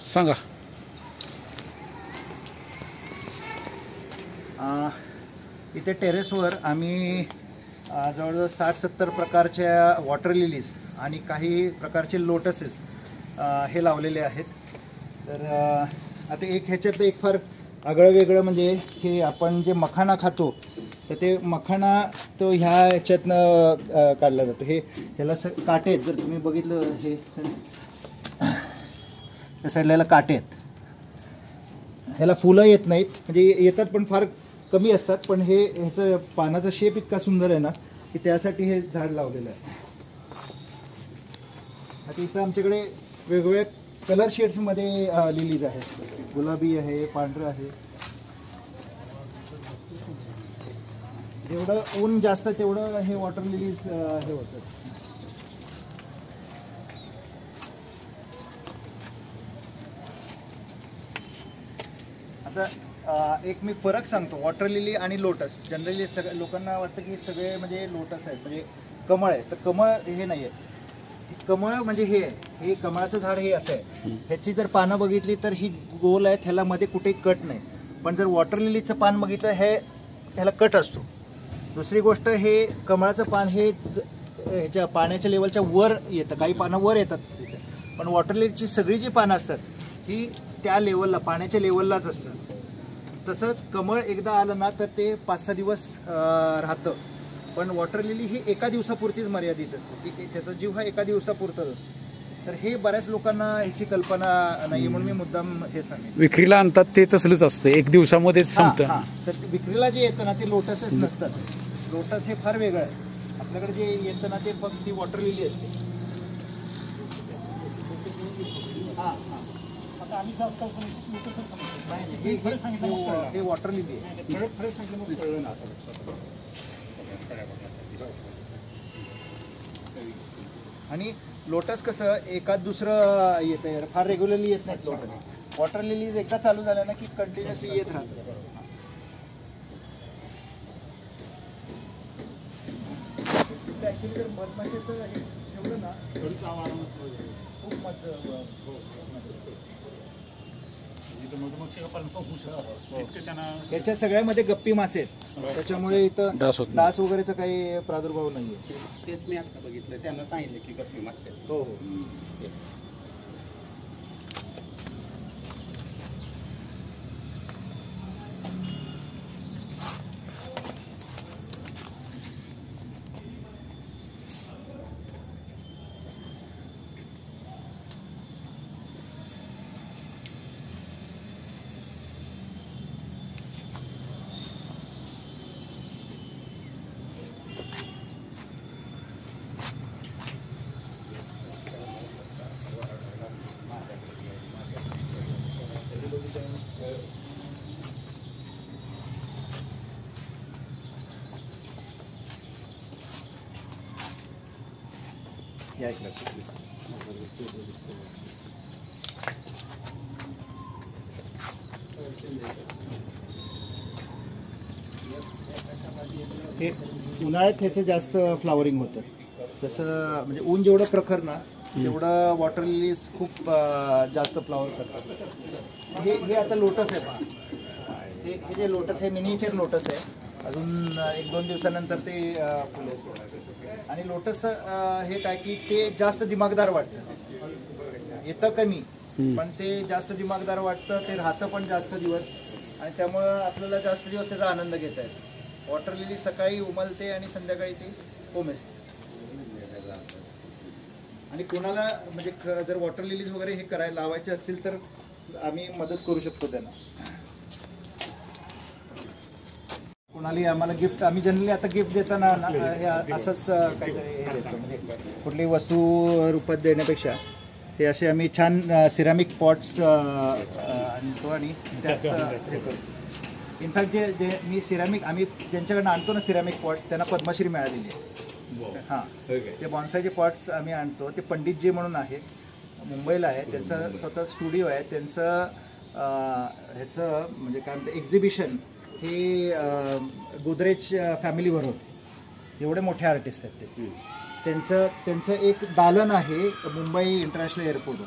सांगा. इथे टेरेसवर आम्ही जवळजवळ 60-70 प्रकारच्या वॉटर लिलीज आणि काही प्रकारचे लोटसेस हे लावलेले आहेत. तर आता ह्याच्यात एक फार आगळं वेगळं म्हणजे हे आपण जे मखाना खातो तर ते मखाना तो ह्या ह्याच्यातनं काढला जातो. ह्याला काटे आहेत, जर तुम्ही बघितलं हे त्या साईडला याला काटे आहेत. ह्याला फुलं येत नाहीत, म्हणजे येतात पण फार कमी असतात, पण हे ह्याचं पानाचा शेप इतका सुंदर आहे ना की त्यासाठी हे झाड लावलेलं आहे. आता इथं आमच्याकडे वेगवेगळ्या कलर शेड्समध्ये लिलीज आहेत. गुलाबी आहे, पांढरं आहे. जेवढं ऊन जास्त तेवढं हे वॉटर लिलीज हे होतं. आता एक मी फरक सांगतो वॉटर लिली आणि लोटस. जनरली सगळ्या लोकांना वाटतं की सगळे म्हणजे लोटस आहेत, म्हणजे कमळ आहे. तर कमळ हे नाही आहे. कमळ म्हणजे हे कमळाचं झाड हे असं आहे. ह्याची जर पानं बघितली तर ही गोल आहे, ह्याला मध्ये कुठे कट नाही. पण जर वॉटर लिलीचं पान बघितलं ह्याला कट असतो. दुसरी गोष्ट, हे कमळाचं पान हे ह्याच्या पाण्याच्या लेवलच्या वर येतं. काही पानं वर येतात तिथे, पण वॉटर लिलीची सगळी जी पानं असतात ही त्या लेवलला, पाण्याच्या लेवललाच असतात. तसंच कमळ एकदा आलं ना तर ते 5-6 दिवस राहतं. पण वॉटर लिली ही एका दिवसापुरतीच मर्यादित असते, की त्याचा जीव हा एका दिवसापुरताच असतो. तर हे बऱ्याच लोकांना ह्याची कल्पना नाही, म्हणून मी मुद्दाम हे सांगेन. विक्रीला आणतात ते तसलंच असतं, एक दिवसामध्ये संपतं. तर विक्रीला जे येतं ना ते लोटसच नसतात. लोटस हे फार वेगळं आहे. आपल्याकडे जे येतं ना ते फक्त ती वॉटर लिली असते. हे वॉटर लिली आहे. आणि लोटस कसं एकाद दुसरं येतं, फार रेग्युलरली येत नाहीत लोटस. वॉटर लिलीज एकदा चालू झाल्या ना की कंटिन्युअसली येत राहतं. ॲक्च्युली जर मधमाशाचं हे ठेवलं ना खूप याच्या सगळ्यामध्ये गप्पी मासे आहेत, त्याच्यामुळे इथं डास वगैरेचा काही प्रादुर्भाव नाही आहे. तेच मी आता बघितलं, त्यांना सांगितलं की गप्पी मासे. हो. हे उन्हाळ्यात ह्याचं जास्त फ्लावरिंग होतं. तसं म्हणजे ऊन जेवढं प्रखर ना तेवढं वॉटर लिलीज खूप जास्त फ्लावर करतात. हे आता लोटस आहे पहा. हे जे लोटस आहे मिनिएचर लोटस आहे. अजून 1-2 दिवसानंतर ते फुलेल. आणि लोटस हे काय की ते जास्त दिमागदार वाटतं. येतं कमी पण ते जास्त दिमागदार वाटतं. ते राहतं पण जास्त दिवस आणि त्यामुळं आपल्याला जास्त दिवस त्याचा आनंद घेता येतो. वॉटर लिली सकाळी उमलते आणि संध्याकाळी ती कोमेजते. आणि कोणाला म्हणजे जर वॉटर लिलीज वगैरे हे करायला लावायचे असतील तर आम्ही मदत करू शकतो त्यांना. कोणालाही आम्हाला गिफ्ट, आम्ही जनरली आता गिफ्ट देताना हे असंच काहीतरी हे देतो. म्हणजे कुठली वस्तू रूपात देण्यापेक्षा हे असे आम्ही छान सिरामिक पॉट्स आणतो आणि त्यात हे करतो. इनफॅक्ट जे मी सिरामिक आम्ही ज्यांच्याकडनं आणतो ना सिरामिक पॉट्स त्यांना पद्मश्री मिळालेली आहे. हां, ते बॉन्सायचे पॉट्स आम्ही आणतो. ते पंडितजी म्हणून आहेत, मुंबईला आहे. त्यांचं स्वतः स्टुडिओ आहे. त्यांचं ह्याचं म्हणजे काय म्हणतं एक्झिबिशन हे गोदरेज फॅमिलीवर होते. एवढे मोठे आर्टिस्ट आहेत ते. त्यांचं एक दालन आहे मुंबई इंटरनॅशनल एअरपोर्टवर.